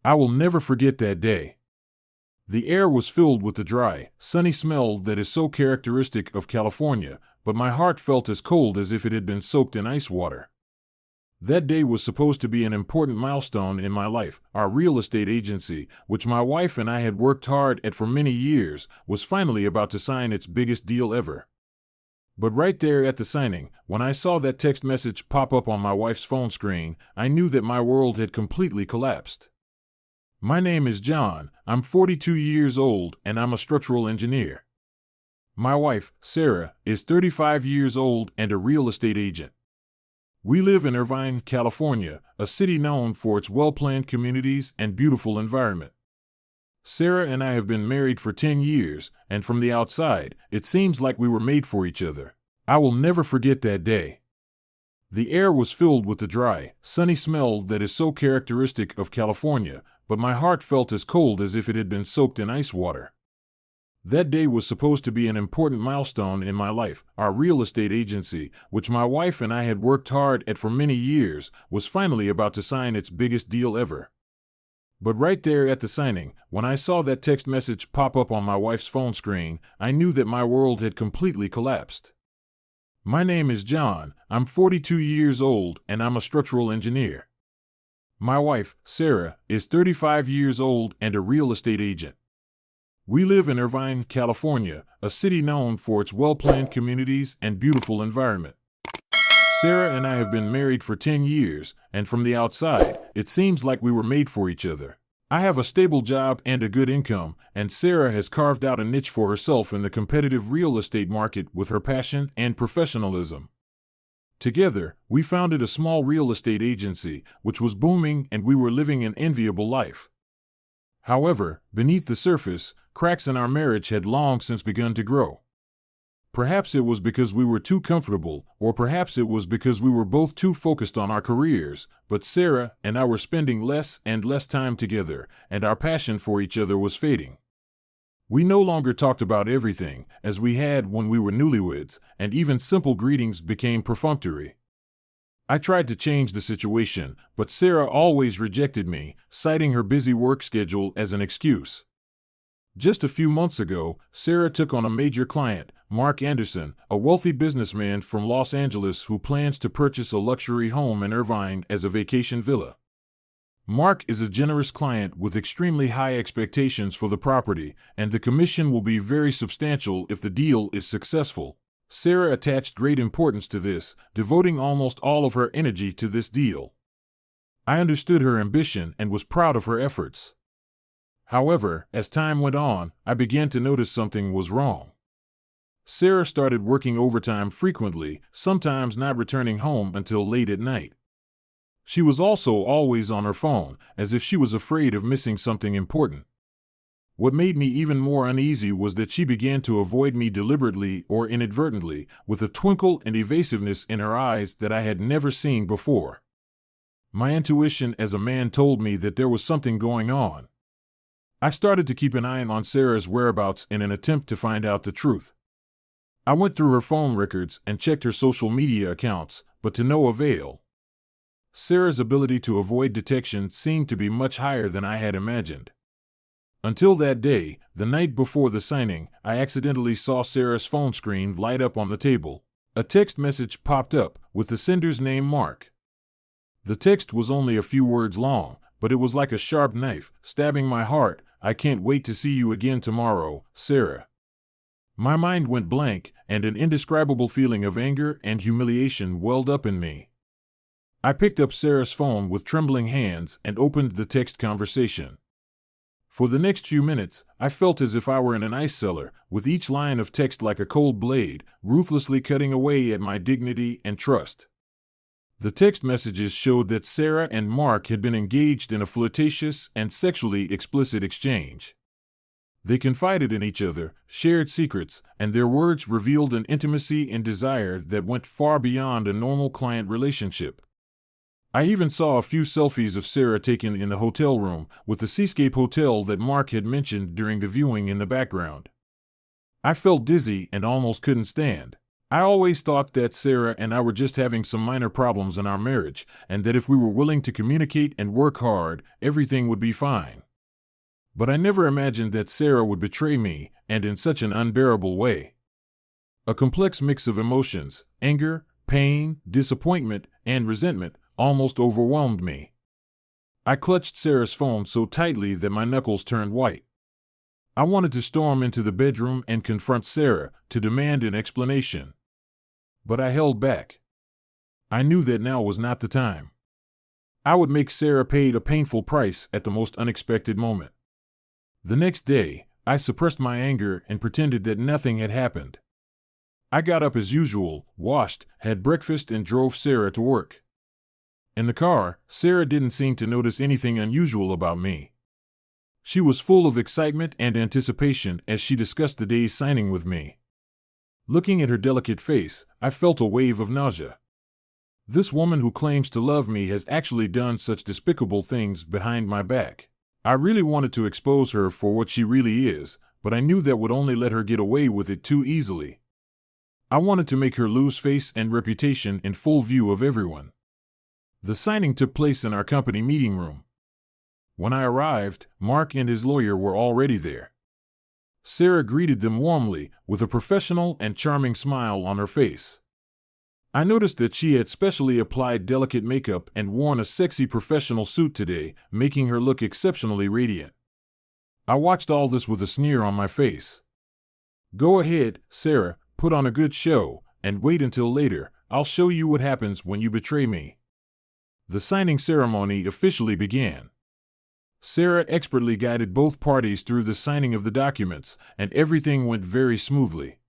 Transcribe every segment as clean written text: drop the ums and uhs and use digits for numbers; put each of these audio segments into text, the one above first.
I will never forget that day. The air was filled with the dry, sunny smell that is so characteristic of California, but my heart felt as cold as if it had been soaked in ice water. That day was supposed to be an important milestone in my life. Our real estate agency, which my wife and I had worked hard at for many years, was finally about to sign its biggest deal ever. But right there at the signing, when I saw that text message pop up on my wife's phone screen, I knew that my world had completely collapsed. My name is John, I'm 42 years old, and I'm a structural engineer. My wife, Sarah, is 35 years old and a real estate agent. We live in Irvine, California, a city known for its well-planned communities and beautiful environment. Sarah and I have been married for 10 years, and from the outside, it seems like we were made for each other. I will never forget that day. The air was filled with the dry, sunny smell that is so characteristic of California, but my heart felt as cold as if it had been soaked in ice water. That day was supposed to be an important milestone in my life. Our real estate agency, which my wife and I had worked hard at for many years, was finally about to sign its biggest deal ever. But right there at the signing, when I saw that text message pop up on my wife's phone screen, I knew that my world had completely collapsed. My name is John, I'm 42 years old, and I'm a structural engineer. My wife, Sarah, is 35 years old and a real estate agent. We live in Irvine, California, a city known for its well-planned communities and beautiful environment. Sarah and I have been married for 10 years, and from the outside, it seems like we were made for each other. I have a stable job and a good income, and Sarah has carved out a niche for herself in the competitive real estate market with her passion and professionalism. Together, we founded a small real estate agency, which was booming, and we were living an enviable life. However, beneath the surface, cracks in our marriage had long since begun to grow. Perhaps it was because we were too comfortable, or perhaps it was because we were both too focused on our careers, but Sarah and I were spending less and less time together, and our passion for each other was fading. We no longer talked about everything, as we had when we were newlyweds, and even simple greetings became perfunctory. I tried to change the situation, but Sarah always rejected me, citing her busy work schedule as an excuse. Just a few months ago, Sarah took on a major client, Mark Anderson, a wealthy businessman from Los Angeles who plans to purchase a luxury home in Irvine as a vacation villa. Mark is a generous client with extremely high expectations for the property, and the commission will be very substantial if the deal is successful. Sarah attached great importance to this, devoting almost all of her energy to this deal. I understood her ambition and was proud of her efforts. However, as time went on, I began to notice something was wrong. Sarah started working overtime frequently, sometimes not returning home until late at night. She was also always on her phone, as if she was afraid of missing something important. What made me even more uneasy was that she began to avoid me deliberately or inadvertently, with a twinkle and evasiveness in her eyes that I had never seen before. My intuition as a man told me that there was something going on. I started to keep an eye on Sarah's whereabouts in an attempt to find out the truth. I went through her phone records and checked her social media accounts, but to no avail. Sarah's ability to avoid detection seemed to be much higher than I had imagined. Until that day, the night before the signing, I accidentally saw Sarah's phone screen light up on the table. A text message popped up, with the sender's name Mark. The text was only a few words long, but it was like a sharp knife, stabbing my heart. "I can't wait to see you again tomorrow, Sarah." My mind went blank, and an indescribable feeling of anger and humiliation welled up in me. I picked up Sarah's phone with trembling hands and opened the text conversation. For the next few minutes, I felt as if I were in an ice cellar, with each line of text like a cold blade, ruthlessly cutting away at my dignity and trust. The text messages showed that Sarah and Mark had been engaged in a flirtatious and sexually explicit exchange. They confided in each other, shared secrets, and their words revealed an intimacy and desire that went far beyond a normal client relationship. I even saw a few selfies of Sarah taken in the hotel room, with the Seascape Hotel that Mark had mentioned during the viewing in the background. I felt dizzy and almost couldn't stand. I always thought that Sarah and I were just having some minor problems in our marriage, and that if we were willing to communicate and work hard, everything would be fine. But I never imagined that Sarah would betray me, and in such an unbearable way. A complex mix of emotions, anger, pain, disappointment, and resentment, almost overwhelmed me. I clutched Sarah's phone so tightly that my knuckles turned white. I wanted to storm into the bedroom and confront Sarah, to demand an explanation. But I held back. I knew that now was not the time. I would make Sarah pay a painful price at the most unexpected moment. The next day, I suppressed my anger and pretended that nothing had happened. I got up as usual, washed, had breakfast, and drove Sarah to work. In the car, Sarah didn't seem to notice anything unusual about me. She was full of excitement and anticipation as she discussed the day's signing with me. Looking at her delicate face, I felt a wave of nausea. This woman who claims to love me has actually done such despicable things behind my back. I really wanted to expose her for what she really is, but I knew that would only let her get away with it too easily. I wanted to make her lose face and reputation in full view of everyone. The signing took place in our company meeting room. When I arrived, Mark and his lawyer were already there. Sarah greeted them warmly, with a professional and charming smile on her face. I noticed that she had specially applied delicate makeup and worn a sexy professional suit today, making her look exceptionally radiant. I watched all this with a sneer on my face. "Go ahead, Sarah, put on a good show, and wait until later. I'll show you what happens when you betray me." The signing ceremony officially began. Sarah expertly guided both parties through the signing of the documents, and everything went very smoothly.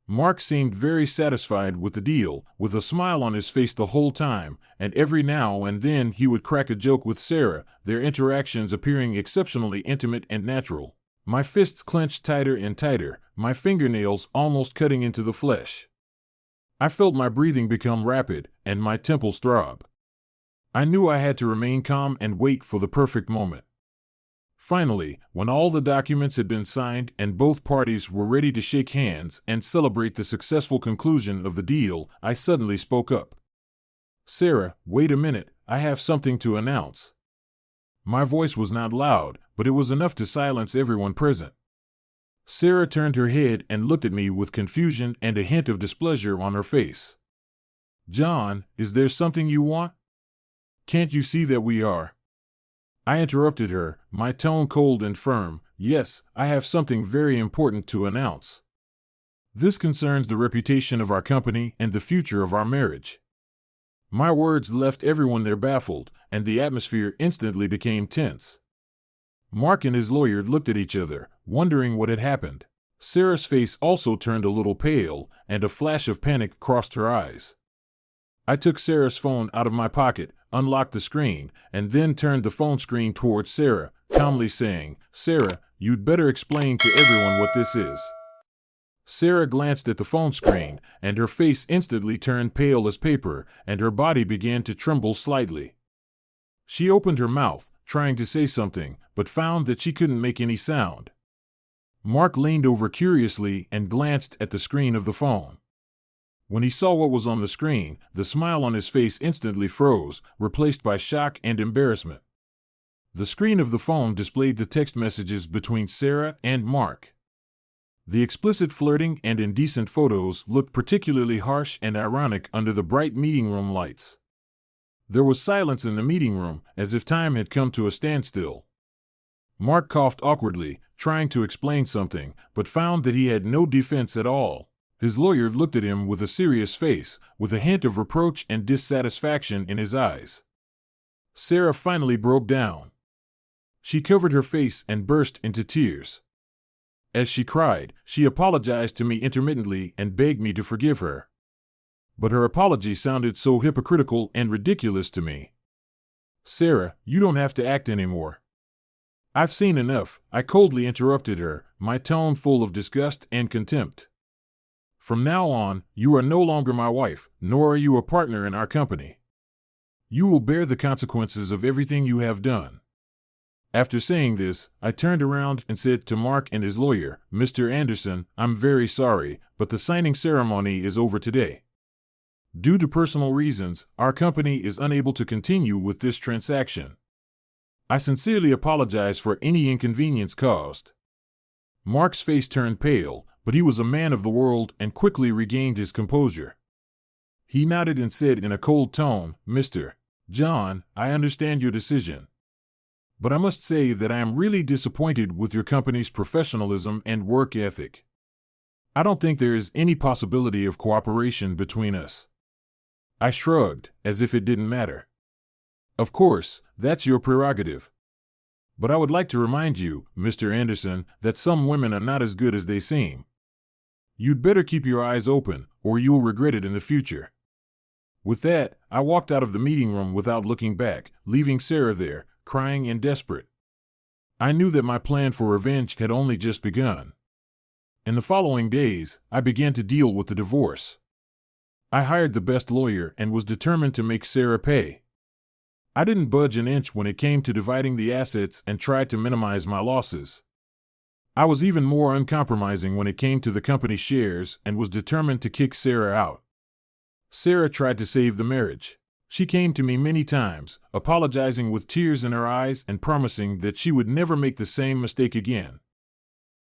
Mark seemed very satisfied with the deal, with a smile on his face the whole time, and every now and then he would crack a joke with Sarah, their interactions appearing exceptionally intimate and natural. My fists clenched tighter and tighter, my fingernails almost cutting into the flesh. I felt my breathing become rapid, and my temples throb. I knew I had to remain calm and wait for the perfect moment. Finally, when all the documents had been signed and both parties were ready to shake hands and celebrate the successful conclusion of the deal, I suddenly spoke up. "Sarah, wait a minute, I have something to announce." My voice was not loud, but it was enough to silence everyone present. Sarah turned her head and looked at me with confusion and a hint of displeasure on her face. "John, is there something you want? Can't you see that we are?" I interrupted her, my tone cold and firm. "Yes, I have something very important to announce. This concerns the reputation of our company and the future of our marriage." My words left everyone there baffled, and the atmosphere instantly became tense. Mark and his lawyer looked at each other, wondering what had happened. Sarah's face also turned a little pale, and a flash of panic crossed her eyes. I took Sarah's phone out of my pocket, unlocked the screen, and then turned the phone screen towards Sarah, calmly saying, "Sarah, you'd better explain to everyone what this is." Sarah glanced at the phone screen, and her face instantly turned pale as paper, and her body began to tremble slightly. She opened her mouth, trying to say something, but found that she couldn't make any sound. Mark leaned over curiously and glanced at the screen of the phone. When he saw what was on the screen, the smile on his face instantly froze, replaced by shock and embarrassment. The screen of the phone displayed the text messages between Sarah and Mark. The explicit flirting and indecent photos looked particularly harsh and ironic under the bright meeting room lights. There was silence in the meeting room, as if time had come to a standstill. Mark coughed awkwardly, trying to explain something, but found that he had no defense at all. His lawyer looked at him with a serious face, with a hint of reproach and dissatisfaction in his eyes. Sarah finally broke down. She covered her face and burst into tears. As she cried, she apologized to me intermittently and begged me to forgive her. But her apology sounded so hypocritical and ridiculous to me. "Sarah, you don't have to act anymore." "I've seen enough," I coldly interrupted her, my tone full of disgust and contempt. "From now on, you are no longer my wife, nor are you a partner in our company. You will bear the consequences of everything you have done." After saying this, I turned around and said to Mark and his lawyer, "Mr. Anderson, I'm very sorry, but the signing ceremony is over today. Due to personal reasons, our company is unable to continue with this transaction. I sincerely apologize for any inconvenience caused." Mark's face turned pale, but he was a man of the world and quickly regained his composure. He nodded and said in a cold tone, "Mr. John, I understand your decision. But I must say that I am really disappointed with your company's professionalism and work ethic. I don't think there is any possibility of cooperation between us." I shrugged, as if it didn't matter. "Of course, that's your prerogative. But I would like to remind you, Mr. Anderson, that some women are not as good as they seem. You'd better keep your eyes open, or you'll regret it in the future." With that, I walked out of the meeting room without looking back, leaving Sarah there, crying and desperate. I knew that my plan for revenge had only just begun. In the following days, I began to deal with the divorce. I hired the best lawyer and was determined to make Sarah pay. I didn't budge an inch when it came to dividing the assets and tried to minimize my losses. I was even more uncompromising when it came to the company's shares and was determined to kick Sarah out. Sarah tried to save the marriage. She came to me many times, apologizing with tears in her eyes and promising that she would never make the same mistake again.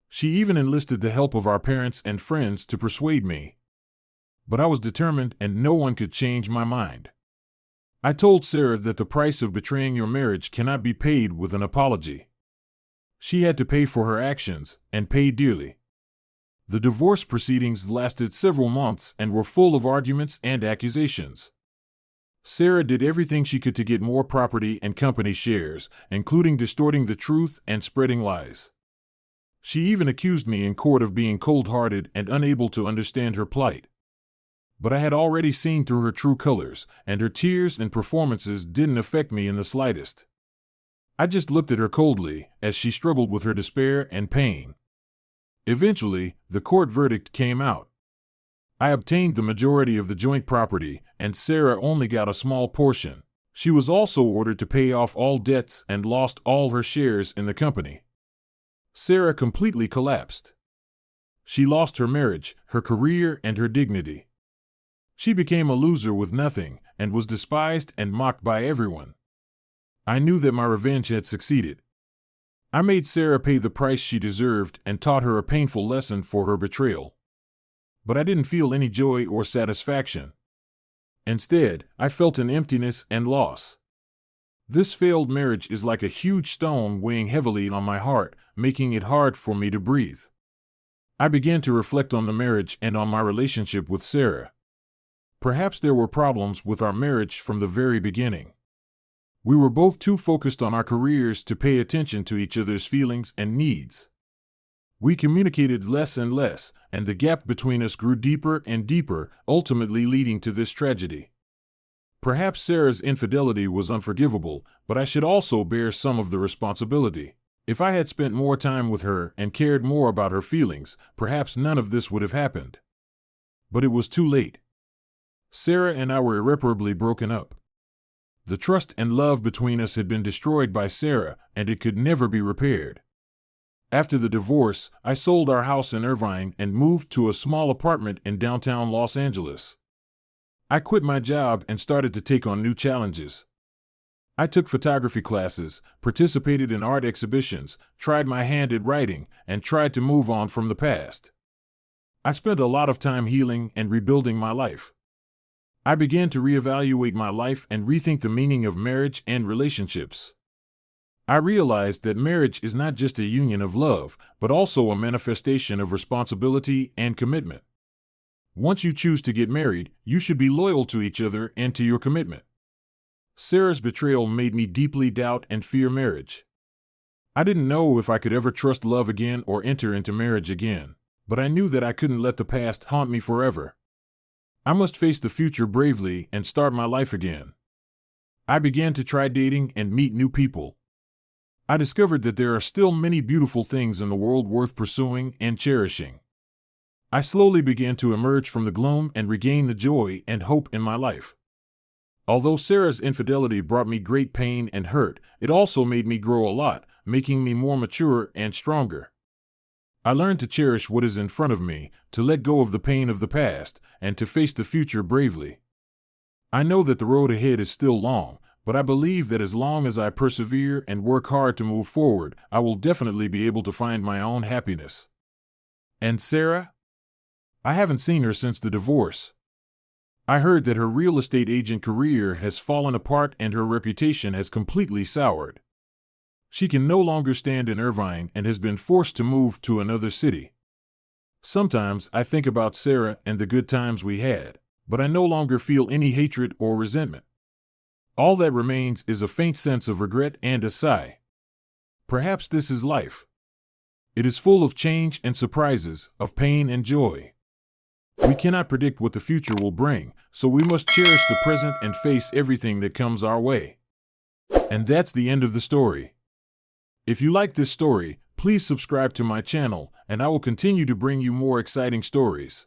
She even enlisted the help of our parents and friends to persuade me. But I was determined and no one could change my mind. I told Sarah that the price of betraying your marriage cannot be paid with an apology. She had to pay for her actions, and pay dearly. The divorce proceedings lasted several months and were full of arguments and accusations. Sarah did everything she could to get more property and company shares, including distorting the truth and spreading lies. She even accused me in court of being cold-hearted and unable to understand her plight. But I had already seen through her true colors, and her tears and performances didn't affect me in the slightest. I just looked at her coldly as she struggled with her despair and pain. Eventually, the court verdict came out. I obtained the majority of the joint property, and Sarah only got a small portion. She was also ordered to pay off all debts and lost all her shares in the company. Sarah completely collapsed. She lost her marriage, her career, and her dignity. She became a loser with nothing, and was despised and mocked by everyone. I knew that my revenge had succeeded. I made Sarah pay the price she deserved and taught her a painful lesson for her betrayal. But I didn't feel any joy or satisfaction. Instead, I felt an emptiness and loss. This failed marriage is like a huge stone weighing heavily on my heart, making it hard for me to breathe. I began to reflect on the marriage and on my relationship with Sarah. Perhaps there were problems with our marriage from the very beginning. We were both too focused on our careers to pay attention to each other's feelings and needs. We communicated less and less, and the gap between us grew deeper and deeper, ultimately leading to this tragedy. Perhaps Sarah's infidelity was unforgivable, but I should also bear some of the responsibility. If I had spent more time with her and cared more about her feelings, perhaps none of this would have happened. But it was too late. Sarah and I were irreparably broken up. The trust and love between us had been destroyed by Sarah, and it could never be repaired. After the divorce, I sold our house in Irvine and moved to a small apartment in downtown Los Angeles. I quit my job and started to take on new challenges. I took photography classes, participated in art exhibitions, tried my hand at writing, and tried to move on from the past. I spent a lot of time healing and rebuilding my life. I began to reevaluate my life and rethink the meaning of marriage and relationships. I realized that marriage is not just a union of love, but also a manifestation of responsibility and commitment. Once you choose to get married, you should be loyal to each other and to your commitment. Sarah's betrayal made me deeply doubt and fear marriage. I didn't know if I could ever trust love again or enter into marriage again, but I knew that I couldn't let the past haunt me forever. I must face the future bravely and start my life again. I began to try dating and meet new people. I discovered that there are still many beautiful things in the world worth pursuing and cherishing. I slowly began to emerge from the gloom and regain the joy and hope in my life. Although Sarah's infidelity brought me great pain and hurt, it also made me grow a lot, making me more mature and stronger. I learned to cherish what is in front of me, to let go of the pain of the past, and to face the future bravely. I know that the road ahead is still long, but I believe that as long as I persevere and work hard to move forward, I will definitely be able to find my own happiness. And Sarah? I haven't seen her since the divorce. I heard that her real estate agent career has fallen apart and her reputation has completely soured. She can no longer stand in Irvine and has been forced to move to another city. Sometimes I think about Sarah and the good times we had, but I no longer feel any hatred or resentment. All that remains is a faint sense of regret and a sigh. Perhaps this is life. It is full of change and surprises, of pain and joy. We cannot predict what the future will bring, so we must cherish the present and face everything that comes our way. And that's the end of the story. If you like this story, please subscribe to my channel, and I will continue to bring you more exciting stories.